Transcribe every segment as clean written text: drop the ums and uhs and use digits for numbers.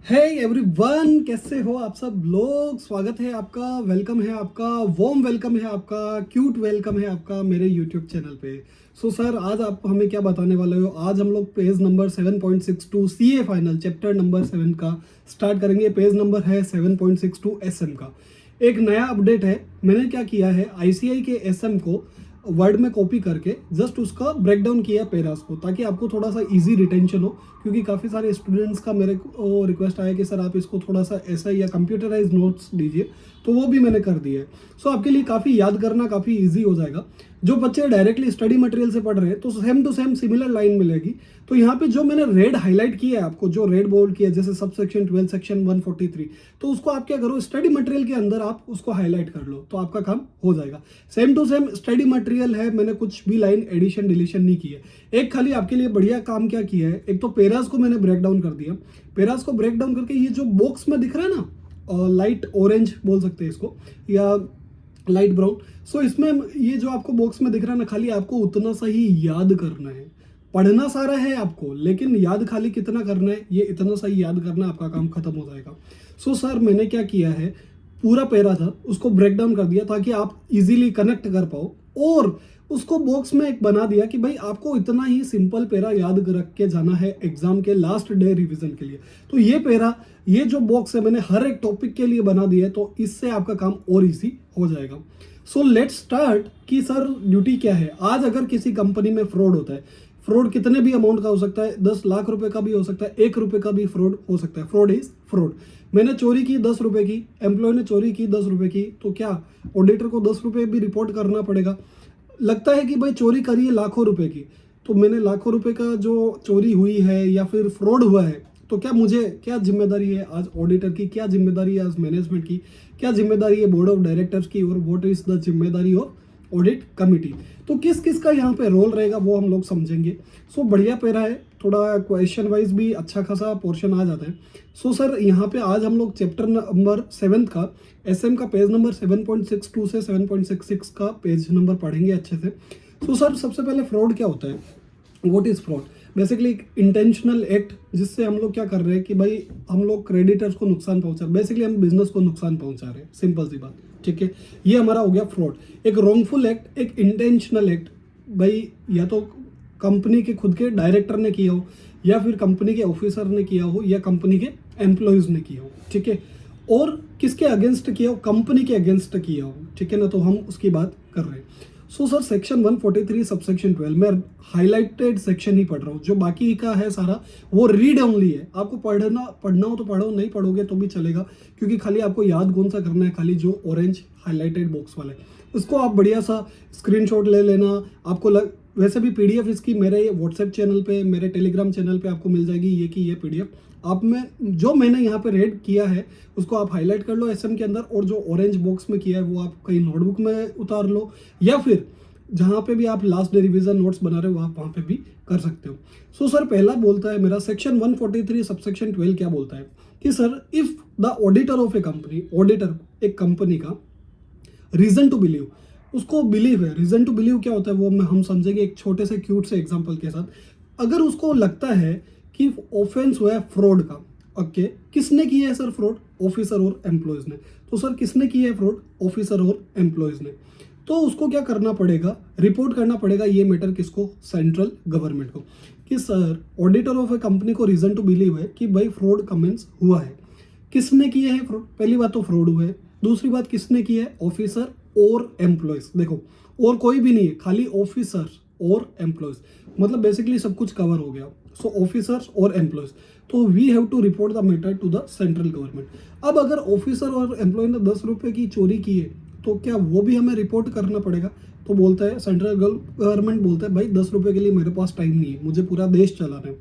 Hey everyone, कैसे हो आप सब लोग। स्वागत है आपका, वेलकम है आपका, वार्म वेलकम है आपका, क्यूट वेलकम है आपका मेरे यूट्यूब चैनल पे। सो सर, आज आप हमें क्या बताने वाले हो। आज हम लोग page number 7.62 CA final chapter number 7 का स्टार्ट करेंगे। पेज नंबर है 7.62 एसएम का। एक नया अपडेट है। मैंने क्या किया है, आईसीआई के एसएम को वर्ड में कॉपी करके जस्ट उसका ब्रेक डाउन किया पेरास को, ताकि आपको थोड़ा सा इजी रिटेंशन हो। क्योंकि काफ़ी सारे स्टूडेंट्स का मेरे को रिक्वेस्ट आया कि सर आप इसको थोड़ा सा ऐसा या कंप्यूटराइज नोट्स दीजिए, तो वो भी मैंने कर दिया है। सो आपके लिए काफ़ी याद करना काफ़ी इजी हो जाएगा। जो बच्चे डायरेक्टली स्टडी मटेरियल से पढ़ रहे हैं तो same to same similar line मिलेगी। तो यहाँ पे जो मैंने रेड हाईलाइट किया है आपको, जो रेड बोल्ड किया, जैसे सब सेक्शन 12 सेक्शन 143, तो उसको आप क्या करो, स्टडी मटेरियल के अंदर आप उसको हाईलाइट कर लो, तो आपका काम हो जाएगा। Same to same study material है, मैंने कुछ भी लाइन एडिशन डिलीशन नहीं की है। एक खाली आपके लिए बढ़िया काम क्या किया है, एक तो पेरास को मैंने ब्रेक डाउन कर दिया। पेरास को ब्रेक डाउन करके ये जो बॉक्स में दिख रहा है ना, लाइट ऑरेंज बोल सकते हैं इसको, या लाइट ब्राउन। सो इसमें ये जो आपको बॉक्स में दिख रहा है ना, खाली आपको उतना सा ही याद करना है। पढ़ना सारा है आपको, लेकिन याद खाली कितना करना है, ये इतना सा ही याद करना, आपका काम खत्म हो जाएगा। सो सर, मैंने क्या किया है, पूरा पैरा था उसको ब्रेक डाउन कर दिया ताकि आप इजीली कनेक्ट कर पाओ, और उसको बॉक्स में एक बना दिया कि भाई आपको इतना ही सिंपल पैरा याद रख के जाना है एग्जाम के लास्ट डे रिवीजन के लिए। तो ये पैरा, ये जो बॉक्स है, मैंने हर एक टॉपिक के लिए बना दिया है, तो इससे आपका काम और इजी हो जाएगा। सो लेट्स स्टार्ट कि सर ड्यूटी क्या है। आज अगर किसी कंपनी में फ्रॉड होता है, फ्रॉड कितने भी अमाउंट का हो सकता है, 10 लाख रुपए का भी हो सकता है, 1 रुपए का भी फ्रॉड हो सकता है। Fraud is fraud. मैंने चोरी की 10 रुपए की, एम्प्लॉय ने चोरी की 10 रुपए की, तो क्या ऑडिटर को 10 रुपए भी रिपोर्ट करना पड़ेगा। लगता है कि भाई चोरी करी है लाखों रुपए की, तो मैंने लाखों रुपए का जो चोरी हुई है या फिर फ्रॉड हुआ है, तो क्या मुझे क्या जिम्मेदारी है आज ऑडिटर की, क्या जिम्मेदारी है आज मैनेजमेंट की, क्या जिम्मेदारी है बोर्ड ऑफ डायरेक्टर्स की, और व्हाट इज द जिम्मेदारी ऑफ ऑडिट कमिटी। तो किस किस का यहाँ पे रोल रहेगा वो हम लोग समझेंगे। सो बढ़िया पैरा है, थोड़ा क्वेश्चन वाइज भी अच्छा खासा पोर्शन आ जाता है। सो सर, यहाँ पे आज हम लोग चैप्टर नंबर 7 का एसएम का पेज नंबर 7.62 से 7.66 का पेज नंबर पढ़ेंगे अच्छे से। सो सर, सबसे पहले फ्रॉड क्या होता है, व्हाट इज फ्रॉड। बेसिकली एक इंटेंशनल एक्ट जिससे हम लोग क्या कर रहे हैं कि भाई हम लोग क्रेडिटर्स को नुकसान पहुंचा रहे हैं, बेसिकली हम बिजनेस को नुकसान पहुंचा रहे हैं, सिंपल सी बात। ठीक है, ये हमारा हो गया फ्रॉड। एक रॉन्गफुल एक्ट, एक इंटेंशनल एक्ट, भाई या तो कंपनी के खुद के डायरेक्टर ने किया हो, या फिर कंपनी के ऑफिसर ने किया हो, या कंपनी के एम्प्लॉयज ने किया हो। ठीक है, और किसके अगेंस्ट किया हो, कंपनी के अगेंस्ट किया हो। ठीक है ना, तो हम उसकी बात कर रहे हैं। सो सर, सेक्शन 143 सबसेक्शन 12 में हाईलाइटेड सेक्शन ही पढ़ रहा हूँ, जो बाकी का है सारा वो रीड ओनली है। आपको पढ़ना हो तो पढ़ो, नहीं पढ़ोगे तो भी चलेगा, क्योंकि खाली आपको याद कौन सा करना है, खाली जो ऑरेंज हाईलाइटेड बॉक्स वाला है उसको आप बढ़िया सा स्क्रीनशॉट ले लेना। आपको वैसे भी पीडीएफ इसकी मेरे व्हाट्सएप चैनल पे, मेरे टेलीग्राम चैनल पे आपको मिल जाएगी ये की ये पीडीएफ। आप में जो मैंने यहाँ पे रेड किया है उसको आप हाईलाइट कर लो एसएम के अंदर, और जो ऑरेंज बॉक्स में किया है वो आप कहीं नोटबुक में उतार लो, या फिर जहाँ पे भी आप लास्ट डे रिवीजन नोट्स बना रहे हो आप वहाँ पे भी कर सकते हो। सो सर, पहला बोलता है मेरा सेक्शन 143 सबसेक्शन 12 क्या बोलता है कि sir, if the auditor of a company, auditor एक कंपनी का रीजन टू बिलीव, उसको बिलीव है। रीजन टू बिलीव क्या होता है वो हम समझेंगे एक छोटे से क्यूट से एग्जांपल के साथ। अगर उसको लगता है कि ऑफेंस हुआ है फ्रॉड का, ओके, किसने किया है सर फ्रॉड, ऑफिसर और एम्प्लॉयज ने। तो सर किसने किया है फ्रॉड, ऑफिसर और एम्प्लॉयज ने। तो उसको क्या करना पड़ेगा, रिपोर्ट करना पड़ेगा ये मैटर किसको, सेंट्रल गवर्नमेंट को, कि sir auditor of a company को रीजन टू बिलीव है कि भाई फ्रॉड कमेंस हुआ है। किसने किया है फ्रॉड, पहली बात तो फ्रॉड हुआ है, दूसरी बात किसने किया है, ऑफिसर और एम्प्लॉयज। देखो, और कोई भी नहीं है, खाली ऑफिसर और एम्प्लॉयज, मतलब बेसिकली सब कुछ कवर हो गया। सो ऑफिसर्स और एम्प्लॉयज, तो we have to report the matter to the central government. अब अगर ऑफिसर और एम्प्लॉय ने 10 रुपए की चोरी की है, तो क्या वो भी हमें रिपोर्ट करना पड़ेगा। तो बोलता है सेंट्रल गवर्नमेंट बोलता है भाई 10 रुपए के लिए मेरे पास टाइम नहीं है, मुझे पूरा देश चलाना है।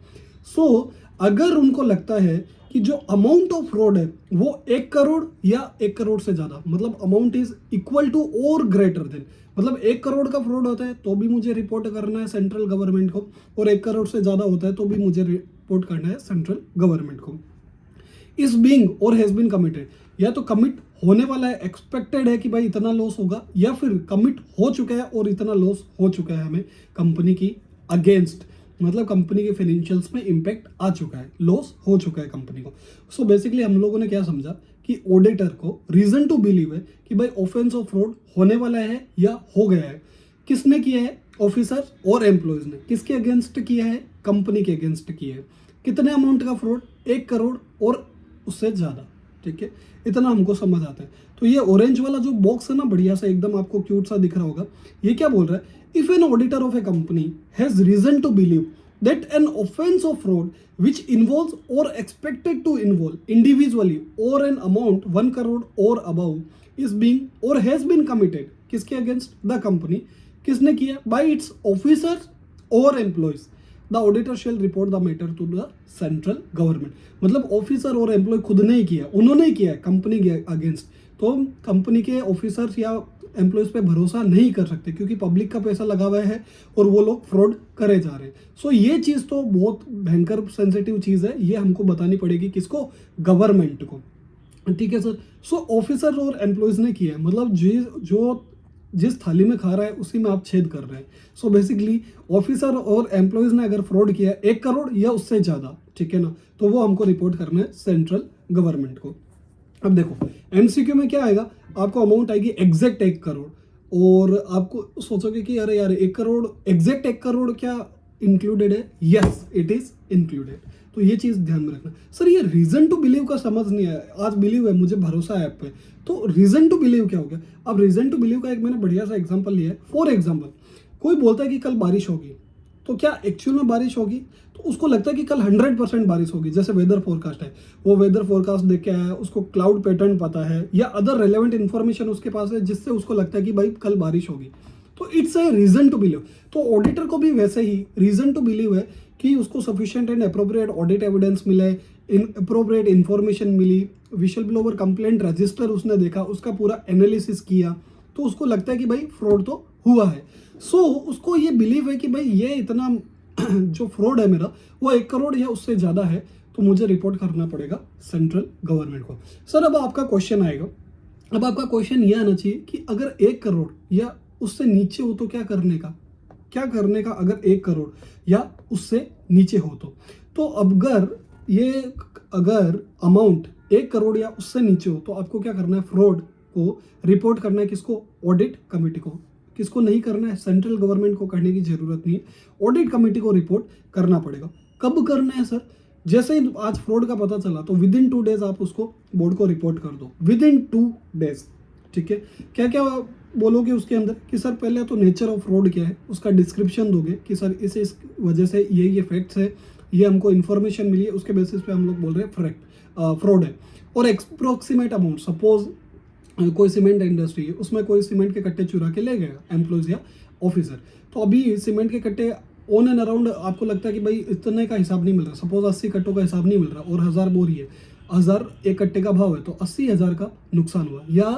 सो अगर उनको लगता है कि जो अमाउंट ऑफ फ्रॉड है वो 1 करोड़ या 1 करोड़ से ज्यादा, मतलब अमाउंट इज इक्वल टू और ग्रेटर देन, मतलब 1 करोड़ का फ्रॉड होता है तो भी मुझे रिपोर्ट करना है सेंट्रल गवर्नमेंट को, और 1 करोड़ से ज्यादा होता है तो भी मुझे रिपोर्ट करना है सेंट्रल गवर्नमेंट को। इज बीइंग और हैज बीन कमिटेड, या तो कमिट होने वाला है, एक्सपेक्टेड है कि भाई इतना लॉस होगा, या फिर कमिट हो चुका है और इतना लॉस हो चुका है हमें कंपनी की अगेंस्ट। मतलब कंपनी के फाइनेंशियल्स में इम्पैक्ट आ चुका है, लॉस हो चुका है कंपनी को। सो बेसिकली हम लोगों ने क्या समझा कि ऑडिटर को रीजन टू बिलीव है कि भाई ऑफेंस ऑफ फ्रॉड होने वाला है या हो गया है। किसने किया है? ऑफिसर और एम्प्लॉयज ने। किसके अगेंस्ट किया है? कंपनी के अगेंस्ट किया है। कितने अमाउंट का फ्रॉड? 1 करोड़ और उससे ज्यादा। ठीक है, इतना हमको समझ आता है। तो ये ऑरेंज वाला जो बॉक्स है ना, बढ़िया सा एकदम आपको क्यूट सा दिख रहा होगा, ये क्या बोल रहा है? If an auditor of a company has reason to believe that an offense of fraud which involves or expected to involve individually or an amount 1 crore or above is being or has been committed, किसके against? the company. किसने किया? by its officers or employees. the auditor shall report the matter to the central government. मतलब officer और employ खुद ने ही किया, उन्होंने ही किया कंपनी के अगेंस्ट। तो कंपनी के ऑफिसर्स या एम्प्लॉयज पे भरोसा नहीं कर सकते क्योंकि पब्लिक का पैसा लगा हुआ है और वो लोग फ्रॉड करे जा रहे हैं। सो ये चीज़ तो बहुत भयंकर सेंसिटिव चीज़ है, ये हमको बतानी पड़ेगी किसको? गवर्नमेंट को। ठीक है सर। सो ऑफिसर और एम्प्लॉयज ने किया है, मतलब जिस थाली में खा रहा है उसी में आप छेद कर रहे हैं। सो बेसिकली ऑफिसर और एम्प्लॉयज ने अगर फ्रॉड किया 1 करोड़ या उससे ज़्यादा, ठीक है ना, तो वो हमको रिपोर्ट करना है सेंट्रल गवर्नमेंट को। अब देखो एमसीक्यू में क्या आएगा, आपको अमाउंट आएगी एग्जैक्ट 1 करोड़ और आपको सोचोगे कि अरे यार 1 करोड़ एग्जैक्ट 1 करोड़ क्या इंक्लूडेड है? Yes it is included. तो ये चीज ध्यान में रखना। सर ये रीजन टू बिलीव का समझ नहीं आया, आज बिलीव है, मुझे भरोसा है आप पे, तो रीजन टू बिलीव क्या हो गया? अब रीजन टू बिलीव का एक मैंने बढ़िया सा एग्जाम्पल लिया है। फॉर एग्जाम्पल कोई बोलता है कि कल बारिश होगी, तो क्या एक्चुअल में बारिश होगी? तो उसको लगता है कि कल 100% बारिश होगी। जैसे वेदर फोरकास्ट है, वो वेदर फोरकास्ट देख के आया, उसको क्लाउड पैटर्न पता है या अदर रेलेवेंट इन्फॉर्मेशन उसके पास है जिससे उसको लगता है कि भाई कल बारिश होगी, तो it's a reason to believe. तो ऑडिटर को भी वैसे ही रीजन टू बिलीव है कि उसको sufficient and appropriate audit evidence मिले, अप्रोप्रिएट इन्फॉर्मेशन मिली, विशल ब्लोवर कंप्लेंट रजिस्टर उसने देखा, उसका पूरा एनालिसिस किया, तो उसको लगता है कि भाई फ्रॉड तो हुआ है। सो उसको ये बिलीव है कि भाई ये इतना जो फ्रॉड है मेरा वो 1 करोड़ या उससे ज़्यादा है, तो मुझे रिपोर्ट करना पड़ेगा सेंट्रल गवर्नमेंट को। सर अब आपका क्वेश्चन आएगा, अब आपका क्वेश्चन ये आना चाहिए कि अगर 1 करोड़ या उससे नीचे हो तो क्या करने का? क्या करने का अगर 1 करोड़ या उससे नीचे हो तो अगर अमाउंट 1 करोड़ या उससे नीचे हो तो आपको क्या करना है? फ्रॉड को रिपोर्ट करना है। किसको? ऑडिट कमेटी को। किसको नहीं करना है? सेंट्रल गवर्नमेंट को करने की जरूरत नहीं है, ऑडिट कमेटी को रिपोर्ट करना पड़ेगा। कब करना है सर? जैसे ही आज फ्रॉड का पता चला तो विद इन 2 डेज आप उसको बोर्ड को रिपोर्ट कर दो, विद इन 2 डेज। ठीक है, क्या क्या बोलोगे उसके अंदर कि सर पहले तो नेचर ऑफ फ्रॉड क्या है, उसका डिस्क्रिप्शन दोगे कि सर इस वजह से ये फैक्ट्स है, ये हमको इन्फॉर्मेशन मिली है, उसके बेसिस पे हम लोग बोल रहे हैं फ्रॉड है। और एक्सप्रोक्सीमेट अमाउंट, सपोज कोई सीमेंट इंडस्ट्री है, उसमें कोई सीमेंट के कट्टे चुरा के ले गया एम्प्लॉयज या ऑफिसर, तो अभी सीमेंट के कट्टे ऑन एंड अराउंड आपको लगता है कि भाई इतने का हिसाब नहीं मिल रहा, सपोज 80 कट्टों का हिसाब नहीं मिल रहा और 1000 बोरी है, 1000 एक कट्टे का भाव है तो 80,000 का नुकसान हुआ, या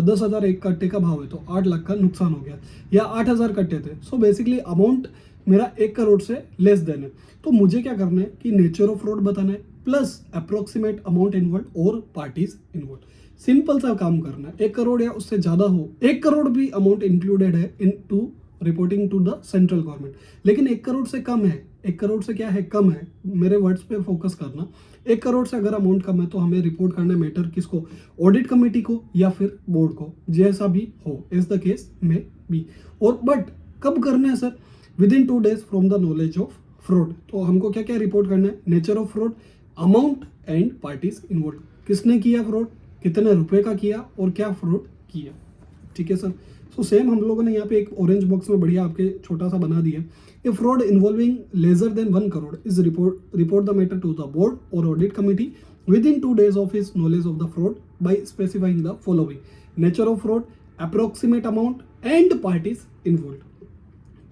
10,000 एक कट्टे का भाव है तो 8 लाख का नुकसान हो गया, या 8,000 कट्टे थे। सो बेसिकली अमाउंट मेरा 1 करोड़ से लेस देन है, तो मुझे क्या करना है कि नेचर ऑफ फ्रॉड बताना है प्लस अप्रोक्सीमेट अमाउंट इन्वॉल्व और पार्टीज इन्वॉल्व। सिंपल सा काम करना है। 1 करोड़ या उससे ज्यादा हो, 1 करोड़ भी अमाउंट इंक्लूडेड है in to reporting to the central government, लेकिन 1 करोड़ से कम है, 1 करोड़ से क्या है, कम है, मेरे वर्ड्स पे फोकस करना। 1 करोड़ से अगर अमाउंट कम है तो हमें रिपोर्ट करना है मैटर किसको? ऑडिट कमेटी को या फिर बोर्ड को, जैसा भी हो, एज द केस में बी। और बट कब करना है sir? With in 2 days from the knowledge of fraud. तो हमको क्या क्या रिपोर्ट करना है? Nature of fraud, amount and parties involve, किसने किया फ्रॉड, कितने रुपए का किया और क्या फ्रॉड किया। ठीक है सर। सो सेम हम लोगों ने यहाँ पे एक ऑरेंज बॉक्स में बढ़िया आपके छोटा सा बना दिया। A fraud involving lesser than 1 crore is report the matter to the board और audit committee within 2 days of his knowledge of the fraud by specifying the following: nature of fraud, approximate amount and parties involve.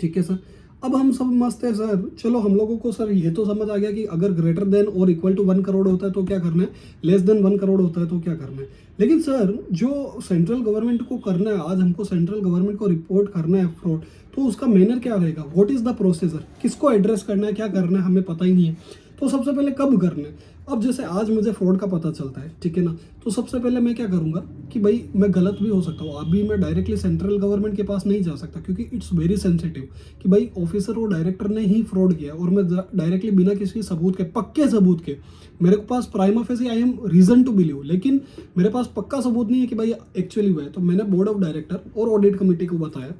ठीक है sir. अब हम सब मस्त है sir, चलो हम लोगों को सर ये तो समझ आ गया कि अगर ग्रेटर देन और इक्वल टू 1 करोड़ होता है तो क्या करना है, लेस देन 1 करोड़ होता है तो क्या करना है। लेकिन सर जो सेंट्रल गवर्नमेंट को करना है, आज हमको सेंट्रल गवर्नमेंट को रिपोर्ट करना है फ्रॉड, तो उसका मैनर क्या रहेगा, व्हाट इज द प्रोसीजर, किसको एड्रेस करना है, क्या करना है, हमें पता ही नहीं है। तो सबसे पहले कब करना है? अब जैसे आज मुझे फ्रॉड का पता चलता है, ठीक है ना, तो सबसे पहले मैं क्या करूंगा कि भाई मैं गलत भी हो सकता हूँ, अभी मैं डायरेक्टली सेंट्रल गवर्नमेंट के पास नहीं जा सकता क्योंकि इट्स वेरी सेंसिटिव कि भाई ऑफिसर और डायरेक्टर ने ही फ्रॉड किया और मैं डायरेक्टली बिना किसी सबूत के, पक्के सबूत के, मेरे पास prima facie I am reason to believe, लेकिन मेरे पास पक्का सबूत नहीं है कि भाई एक्चुअली हुआ है, तो मैंने बोर्ड ऑफ डायरेक्टर और ऑडिट कमेटी को बताया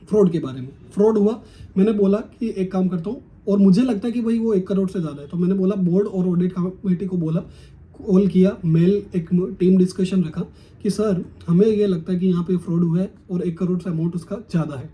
फ्रॉड के बारे में। फ्रॉड हुआ, मैंने बोला कि एक काम करता हूँ, और मुझे लगता है कि भाई वो 1 करोड़ से ज़्यादा है, तो मैंने बोला बोर्ड और ऑडिट कमेटी को बोला, कॉल किया, मेल, एक टीम डिस्कशन रखा कि सर हमें ये लगता है कि यहाँ पे फ्रॉड हुआ है और 1 करोड़ से अमाउंट उसका ज़्यादा है।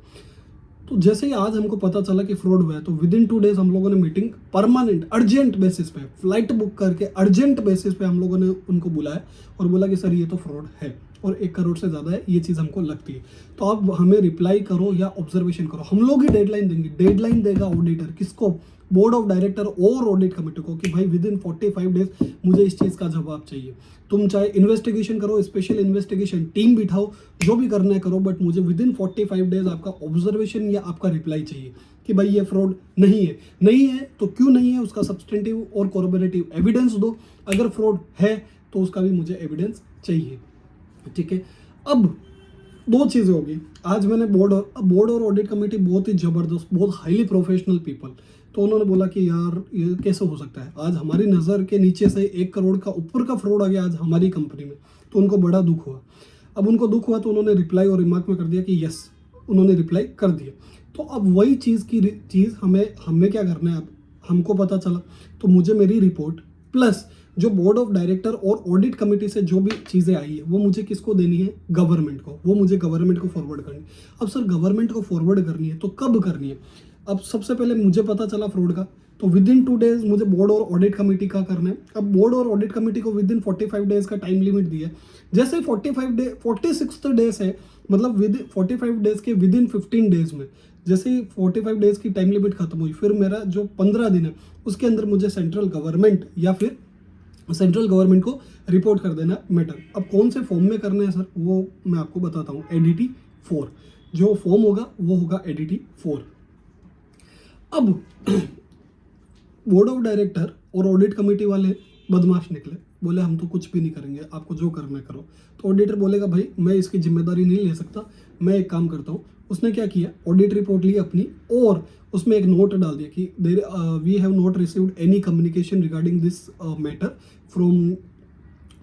तो जैसे ही आज हमको पता चला कि फ्रॉड हुआ है, तो विद इन 2 डेज हम लोगों ने मीटिंग परमानेंट अर्जेंट बेसिस पे, फ्लाइट बुक करके अर्जेंट बेसिस पे हम लोगों ने उनको बुलाया और बोला कि सर ये तो फ्रॉड है और 1 करोड़ से ज़्यादा है, ये चीज़ हमको लगती है, तो आप हमें रिप्लाई करो या ऑब्जर्वेशन करो। हम लोग ही डेडलाइन देंगे, डेडलाइन देगा ऑडिटर, किसको? बोर्ड ऑफ डायरेक्टर और ऑडिट कमेटी को, कि भाई विद इन 45 डेज मुझे इस चीज़ का जवाब चाहिए। तुम चाहे इन्वेस्टिगेशन करो, स्पेशल इन्वेस्टिगेशन टीम बिठाओ, जो भी करना है करो, बट मुझे विद इन 45 डेज आपका ऑब्जर्वेशन या आपका रिप्लाई चाहिए कि भाई ये फ्रॉड नहीं है। नहीं है तो क्यों नहीं है, उसका सब्सटेंटिव और कोरबोरेटिव एविडेंस दो। अगर फ्रॉड है तो उसका भी मुझे एविडेंस चाहिए, ठीक है। अब 2 चीज़ें होगी। आज मैंने बोर्ड और ऑडिट कमेटी बहुत ही ज़बरदस्त, बहुत हाईली प्रोफेशनल पीपल, तो उन्होंने बोला कि यार ये कैसे हो सकता है, आज हमारी नज़र के नीचे से 1 करोड़ का ऊपर का फ्रॉड आ गया आज हमारी कंपनी में, तो उनको बड़ा दुख हुआ। अब उनको दुख हुआ तो उन्होंने रिप्लाई और रिमार्क में कर दिया कि यस, उन्होंने रिप्लाई कर दिया। तो अब वही चीज़ हमें क्या करना है, अब हमको पता चला, तो मुझे मेरी रिपोर्ट प्लस जो बोर्ड ऑफ डायरेक्टर और ऑडिट कमेटी से जो भी चीज़ें आई है वो मुझे किसको देनी है? गवर्नमेंट को। वो मुझे गवर्नमेंट को फॉरवर्ड करनी है। अब सर गवर्नमेंट को फॉरवर्ड करनी है तो कब करनी है? अब सबसे पहले मुझे पता चला फ्रॉड का, तो विद इन 2 डेज मुझे बोर्ड और ऑडिट कमेटी का करना है। अब बोर्ड और ऑडिट कमेटी को विद इन 45 डेज का टाइम लिमिट दिया है। जैसे 46 डेज है, मतलब विद 45 डेज के विद इन 15 डेज में, जैसे ही 45 डेज की टाइम लिमिट खत्म हुई, फिर मेरा जो 15 दिन है उसके अंदर मुझे सेंट्रल गवर्नमेंट या फिर सेंट्रल गवर्नमेंट को रिपोर्ट कर देना मैटर। अब कौन से फॉर्म में करना है सर, वो मैं आपको बताता हूँ। एडीटी 4 जो फॉर्म होगा वो होगा एडीटी 4। अब बोर्ड ऑफ डायरेक्टर और ऑडिट कमेटी वाले बदमाश निकले, बोले हम तो कुछ भी नहीं करेंगे, आपको जो करना है करो। तो ऑडिटर बोलेगा भाई मैं इसकी जिम्मेदारी नहीं ले सकता, मैं एक काम करता हूँ। उसने क्या किया, ऑडिट रिपोर्ट ली अपनी और उसमें एक नोट डाल दिया कि we have not received any communication regarding this matter from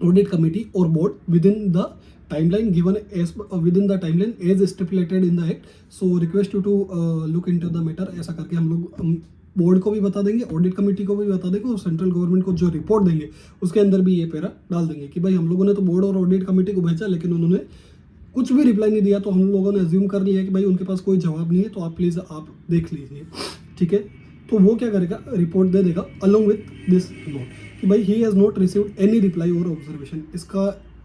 audit committee और board within the timeline given as within the timeline as stipulated in the act, so request you to look into the matter। ऐसा करके हम लोग board को भी बता देंगे, audit committee को भी बता देंगे और सेंट्रल गवर्नमेंट को जो रिपोर्ट देंगे उसके अंदर भी ये पैरा डाल देंगे कि भाई हम लोगों ने तो बोर्ड और ऑडिट कमेटी को भेजा लेकिन उन्होंने कुछ भी रिप्लाई नहीं दिया, तो हम लोगों ने अज्यूम कर लिया कि भाई उनके पास कोई जवाब नहीं है, तो आप प्लीज़ आप देख लीजिए, ठीक है। तो वो क्या करेगा, रिपोर्ट दे देगा अलॉन्ग विथ दिस नोट कि भाई he has not received any reply और ऑब्जर्वेशन।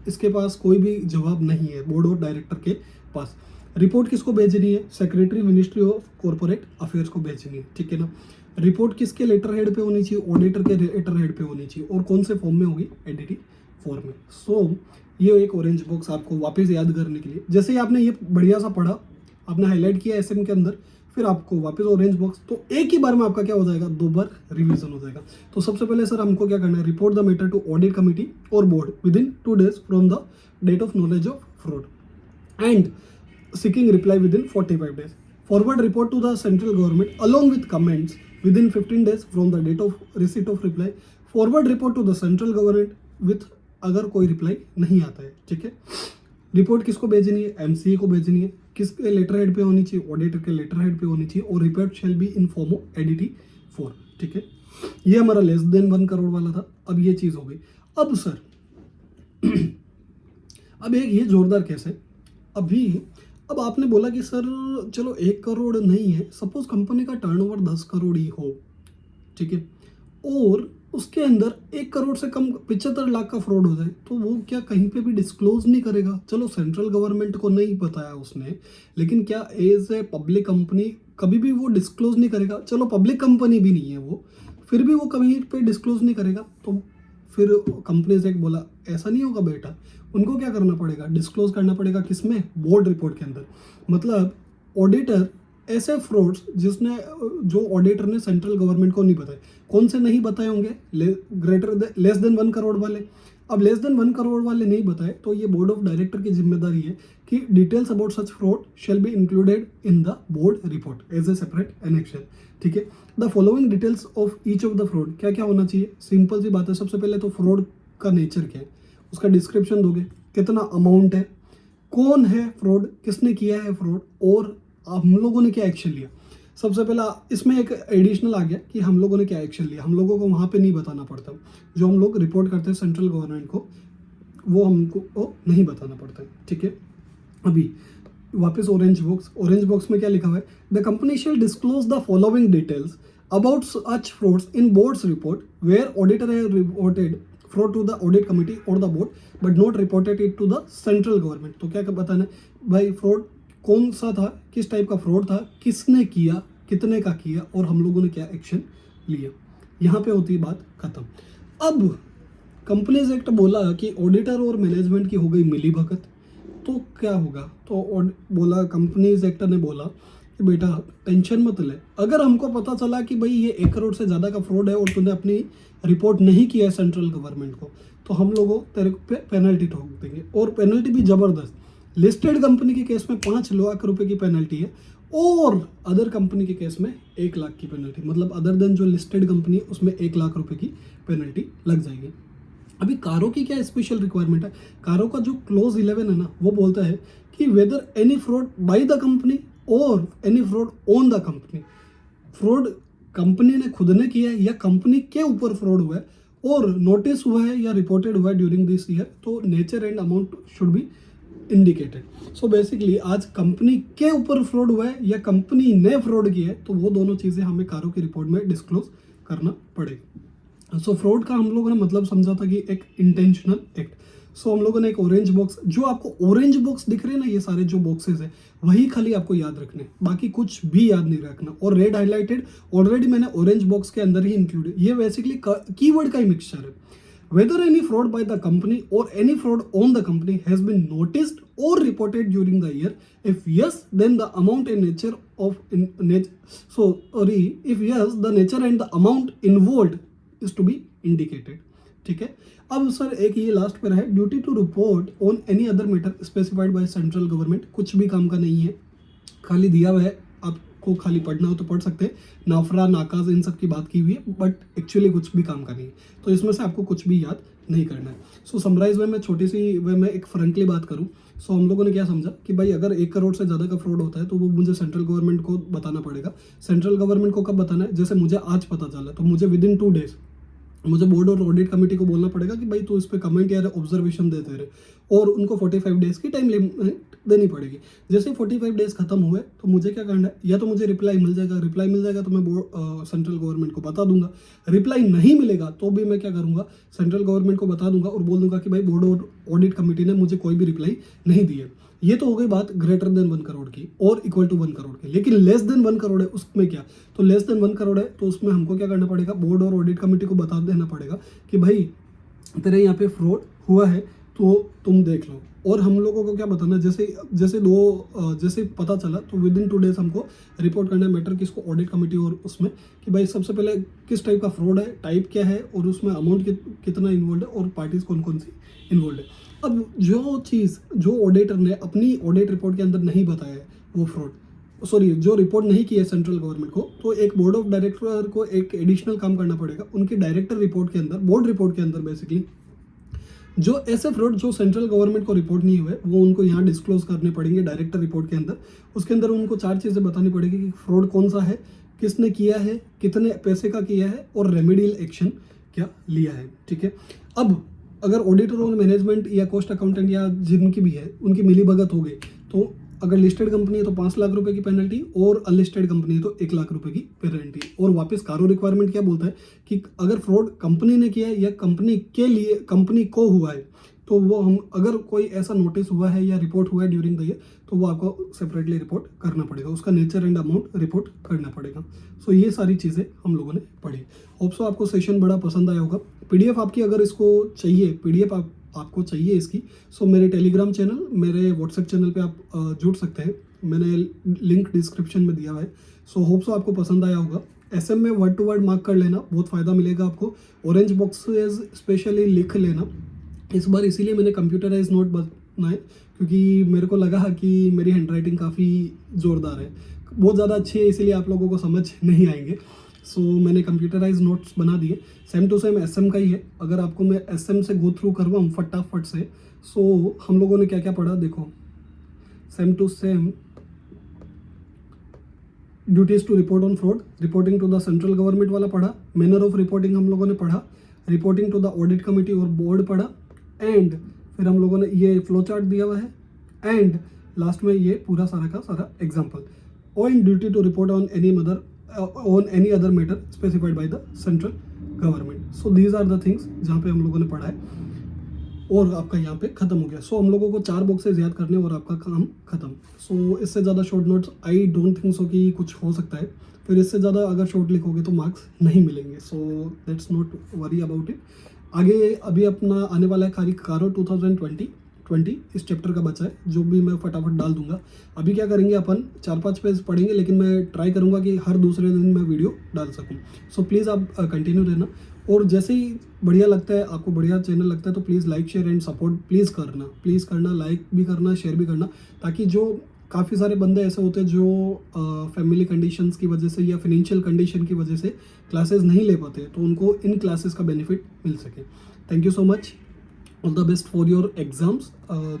इसके पास कोई भी जवाब नहीं है बोर्ड और डायरेक्टर के पास। रिपोर्ट किसको भेजनी है? Secretary ministry of corporate affairs को भेजनी है, ठीक है ना। रिपोर्ट किसके लेटर हेड पे होनी चाहिए? ऑडिटर के लेटर हेड पे होनी चाहिए। और कौन से फॉर्म में होगी? एडीटी 4 में। सो ये एक ऑरेंज बॉक्स आपको वापस याद करने के लिए, जैसे ही आपने ये बढ़िया सा पढ़ा, आपने हाईलाइट किया एसएम के अंदर, फिर आपको वापस ऑरेंज बॉक्स, तो एक ही बार में आपका क्या हो जाएगा, 2 बार रिवीजन हो जाएगा। तो सबसे पहले सर हमको क्या करना है, report the matter to audit committee और board within 2 days from the date of knowledge of fraud and seeking reply within 45 days. Forward report to the central government along with comments within 15 days from the date of receipt of reply. Forward report to the central government with अगर कोई reply नहीं आता है, ठीक है। Report किसको भेजनी है? एमसीए को भेजनी है। किसके लेटर हेड पे होनी चाहिए? ऑडिटर के लेटर हेड पे होनी चाहिए। और report shall be in form of ADT 4, ठीक है। ये हमारा लेस देन 1 करोड़ वाला था। अब ये चीज़ हो गई। अब सर अब एक ये जोरदार केस है। अब आपने बोला कि सर चलो 1 करोड़ नहीं है, सपोज कंपनी का टर्नओवर 10 करोड़ ही हो, ठीक है, और उसके अंदर 1 करोड़ से कम 75 लाख का फ्रॉड हो जाए, तो वो क्या कहीं पे भी डिस्क्लोज नहीं करेगा? चलो सेंट्रल गवर्नमेंट को नहीं बताया उसने, लेकिन क्या एज ए पब्लिक कंपनी कभी भी वो डिस्क्लोज नहीं करेगा? चलो पब्लिक कंपनी भी नहीं है वो, फिर भी वो कहीं पे डिस्क्लोज नहीं करेगा। तो फिर कंपनी से एक बोला ऐसा नहीं होगा बेटा, उनको क्या करना पड़ेगा? डिस्क्लोज करना पड़ेगा। किसमें? बोर्ड रिपोर्ट के अंदर। मतलब ऑडिटर ऐसे फ्रॉड्स जिसने जो ऑडिटर ने सेंट्रल गवर्नमेंट को नहीं बताए, कौन से नहीं बताए होंगे? लेस देन 1 करोड़ वाले। अब लेस देन 1 करोड़ वाले नहीं बताए तो ये बोर्ड ऑफ डायरेक्टर की जिम्मेदारी है कि details about such fraud shall be included in the board report as a separate annexation. ठीक है, the following details of each of the fraud, क्या क्या होना चाहिए? सिंपल सी बात है, सबसे पहले तो फ्रॉड का नेचर क्या है, उसका डिस्क्रिप्शन दोगे, कितना अमाउंट है, कौन है फ्रॉड, किसने किया है फ्रॉड, और हम लोगों ने क्या एक्शन लिया। सबसे पहला इसमें एक एडिशनल आ गया कि हम लोगों ने क्या एक्शन लिया, हम लोगों को वहाँ पे नहीं बताना पड़ता, जो हम लोग रिपोर्ट करते हैं सेंट्रल गवर्नमेंट को वो हमको नहीं बताना पड़ता है। ठीक है, अभी वापस ऑरेंज बॉक्स में क्या लिखा हुआ है? The company shall disclose the following details about such frauds in board's report where auditor have reported fraud to the audit committee और the board but not reported it to the central government. तो क्या बताना है भाई, fraud कौन सा था, किस टाइप का फ्रॉड था, किसने किया, कितने का किया, और हम लोगों ने क्या एक्शन लिया। यहाँ पे होती है बात खत्म। अब कंपनीज एक्ट बोला कि ऑडिटर और मैनेजमेंट की हो गई मिली भगत, तो क्या होगा? तो बोला कंपनीज एक्ट ने बोला कि बेटा टेंशन मत ले, अगर हमको पता चला कि भाई ये 1 करोड़ से ज़्यादा का फ्रॉड है और तूने अपनी रिपोर्ट नहीं किया है सेंट्रल गवर्नमेंट को, तो हम लोगों तेरे पे पेनल्टी ठोक देंगे, और पेनल्टी भी ज़बरदस्त। लिस्टेड कंपनी के केस में 5 लाख रुपए की पेनल्टी है, और अदर कंपनी के केस में 1 लाख की पेनल्टी, मतलब अदर देन जो लिस्टेड कंपनी है उसमें 1 लाख रुपए की पेनल्टी लग जाएगी। अभी कारों की क्या स्पेशल रिक्वायरमेंट है? कारों का जो क्लोज 11 है ना, वो बोलता है कि whether any fraud by the company और any fraud on the company, fraud company ने खुद ने किया है या कंपनी के ऊपर फ्रॉड हुआ है और नोटिस हुआ है या रिपोर्टेड हुआ है ड्यूरिंग दिस ईयर, तो nature and amount should be indicated. So basically आज कंपनी के ऊपर फ्रॉड हुआ है या कंपनी ने फ्रॉड किया है, तो वो दोनों चीज़ें हमें कारों की रिपोर्ट में डिस्क्लोज करना पड़ेगा। सो फ्रॉड का हम लोगों ने मतलब समझा था कि एक इंटेंशनल एक्ट। सो हम लोगों ने एक ऑरेंज बॉक्स, जो आपको ऑरेंज बॉक्स दिख रहे हैं ना, ये सारे जो बॉक्सेस है वही खाली आपको याद रखने, बाकी कुछ भी याद नहीं रखना। और रेड हाईलाइटेड ऑलरेडी मैंने ऑरेंज बॉक्स के अंदर ही इंक्लूड, ये बेसिकली कीवर्ड का ही मिक्सचर है। Whether any fraud by the company or any fraud on the company has been noticed or reported during the year, if yes, then the amount and nature of if yes, the nature and the amount involved is to be indicated. ठीक है, अब sir एक ये last पर है, duty to report on any other matter specified by central government, कुछ भी काम का नहीं है, खाली दिया हुआ है, आपको खाली पढ़ना हो तो पढ़ सकते हैं। नाफरा, नाकाज, इन सब की बात की हुई है, बट एक्चुअली कुछ भी काम का नहीं है, तो इसमें से आपको कुछ भी याद नहीं करना है। सो समराइज में मैं छोटी सी वे में एक फ्रंकली बात करूं, सो हम लोगों ने क्या समझा कि भाई अगर 1 करोड़ से ज़्यादा का फ्रॉड होता है तो वो मुझे सेंट्रल गवर्नमेंट को बताना पड़ेगा। सेंट्रल गवर्नमेंट को कब बताना है? जैसे मुझे आज पता चला तो मुझे विद इन 2 डेज मुझे बोर्ड और ऑडिट कमेटी को बोलना पड़ेगा कि भाई तू इस पे कमेंट या ऑब्जर्वेशन देते रहे, और उनको 45 डेज की टाइम लिमिट देनी पड़ेगी। जैसे 45 डेज खत्म हुए तो मुझे क्या करना है, या तो मुझे रिप्लाई मिल जाएगा तो मैं सेंट्रल गवर्नमेंट को बता दूंगा, रिप्लाई नहीं मिलेगा तो भी मैं क्या करूंगा, सेंट्रल गवर्नमेंट को बता दूंगा और बोल दूंगा कि भाई बोर्ड और ऑडिट कमेटी ने मुझे कोई भी रिप्लाई नहीं दी है। ये तो हो गई बात ग्रेटर देन 1 करोड़ की और इक्वल टू 1 करोड़ की। लेकिन लेस देन 1 करोड़ है, उसमें क्या? तो लेस देन 1 करोड़ है तो उसमें हमको क्या करना पड़ेगा, बोर्ड और ऑडिट कमेटी को बता देना पड़ेगा कि भाई तेरे यहाँ पे फ्रॉड हुआ है तो तुम देख लो। और हम लोगों को क्या बताना, जैसे पता चला तो विद इन 2 डेज हमको रिपोर्ट करना है मैटर किसको, ऑडिट कमेटी और उसमें, कि भाई सबसे पहले किस टाइप का फ्रॉड है, टाइप क्या है, और उसमें अमाउंट कितना इन्वॉल्व है, और पार्टीज कौन कौन सी इन्वॉल्व है। अब जो चीज़ जो ऑडिटर ने अपनी ऑडिट रिपोर्ट के अंदर नहीं बताया है वो जो रिपोर्ट नहीं की है सेंट्रल गवर्नमेंट को, तो एक बोर्ड ऑफ डायरेक्टर को एक एडिशनल काम करना पड़ेगा उनकी डायरेक्टर रिपोर्ट के अंदर, बोर्ड रिपोर्ट के अंदर बेसिकली जो ऐसे फ्रॉड जो सेंट्रल गवर्नमेंट को रिपोर्ट नहीं हुए वो उनको यहाँ डिस्क्लोज करने पड़ेंगे डायरेक्टर रिपोर्ट के अंदर। उसके अंदर उनको 4 चीज़ें बतानी पड़ेगी कि फ्रॉड कौन सा है, किसने किया है, कितने पैसे का किया है, और रेमेडियल एक्शन क्या लिया है। ठीक है, अब अगर ऑडिटर और मैनेजमेंट या कॉस्ट अकाउंटेंट या जिनकी भी है उनकी मिलीभगत हो गई, तो अगर लिस्टेड कंपनी है तो 5 लाख रुपए की पेनल्टी, और अनलिस्टेड कंपनी है तो 1 लाख रुपए की पेनल्टी। और वापस कारो रिक्वायरमेंट क्या बोलता है कि अगर फ्रॉड कंपनी ने किया है या कंपनी को हुआ है, तो वो हम अगर कोई ऐसा नोटिस हुआ है या रिपोर्ट हुआ है ड्यूरिंग द ईयर, तो वो आपको सेपरेटली रिपोर्ट करना पड़ेगा, उसका नेचर एंड अमाउंट रिपोर्ट करना पड़ेगा। सो ये सारी चीज़ें हम लोगों ने पढ़ी। होप सो आपको सेशन बड़ा पसंद आया होगा। पीडीएफ आपकी अगर इसको चाहिए, पीडीएफ आपको चाहिए इसकी, सो मेरे टेलीग्राम चैनल, मेरे व्हाट्सएप चैनल पे आप जुड़ सकते हैं। मैंने लिंक डिस्क्रिप्शन में दिया हुआ है। सो होप सो आपको पसंद आया होगा। एसएम में वर्ड टू वर्ड मार्क कर लेना, बहुत फ़ायदा मिलेगा आपको। ऑरेंज बॉक्सेस स्पेशली लिख लेना। इस बार इसीलिए मैंने कंप्यूटराइज नोट बनाए, क्योंकि मेरे को लगा कि मेरी हैंड राइटिंग काफ़ी ज़ोरदार है, बहुत ज़्यादा अच्छी है, इसीलिए आप लोगों को समझ नहीं आएंगे। सो मैंने कंप्यूटराइज नोट्स बना दिए। सेम टू सेम एसएम का ही है। अगर आपको मैं एसएम से गो थ्रू करवाऊँ फटाफट से, सो हम लोगों ने क्या क्या पढ़ा देखो। Same to same duties to report on fraud, reporting to the central government वाला पढ़ा। मैनर ऑफ रिपोर्टिंग हम लोगों ने पढ़ा। Reporting to the audit committee और बोर्ड पढ़ा। एंड फिर हम लोगों ने ये फ्लो चार्ट दिया हुआ है। एंड लास्ट में ये पूरा सारा का सारा example. On duty to report on any other matter specified by the central government. So these are the things जहाँ पे हम लोगों ने पढ़ा है, और आपका यहाँ पे खत्म हो गया। सो हम लोगों को 4 बॉक्सेस याद करने और आपका काम खत्म। सो इससे ज़्यादा short notes I don't think so कि कुछ हो सकता है। फिर इससे ज़्यादा अगर शॉर्ट लिखोगे तो मार्क्स नहीं मिलेंगे। So let's not worry about it. आगे अभी अपना आने वाला है कारो 2020 इस चैप्टर का बचा है, जो भी मैं फटाफट डाल दूंगा। अभी क्या करेंगे, अपन 4-5 पेज पढ़ेंगे, लेकिन मैं ट्राई करूंगा कि हर दूसरे दिन मैं वीडियो डाल सकूं। सो प्लीज़ आप कंटिन्यू रहना। और जैसे ही बढ़िया लगता है आपको, बढ़िया चैनल लगता है, तो please like share and support please करना, लाइक भी करना, शेयर भी करना, ताकि जो काफ़ी सारे बंदे ऐसे होते हैं जो फैमिली कंडीशंस की वजह से या फिनेंशियल कंडीशन की वजह से क्लासेस नहीं ले पाते, तो उनको इन क्लासेस का बेनिफिट मिल सके। Thank you so much. All the best for your exams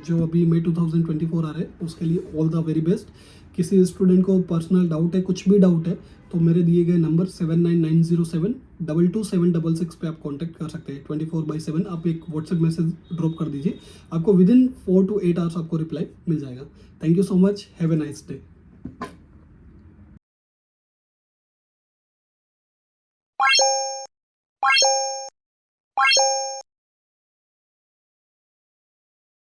जो अभी मई 2024 आ रहे हैं, उसके लिए ऑल द वेरी बेस्ट। किसी स्टूडेंट को पर्सनल डाउट है, कुछ भी डाउट है, तो मेरे दिए गए नंबर 7990722766 पे आप कांटेक्ट कर सकते हैं। 24/7 आप एक व्हाट्सएप मैसेज ड्रॉप कर दीजिए, आपको विदिन 4 to 8 आवर्स आपको रिप्लाई मिल जाएगा। Thank you so much, have a nice day.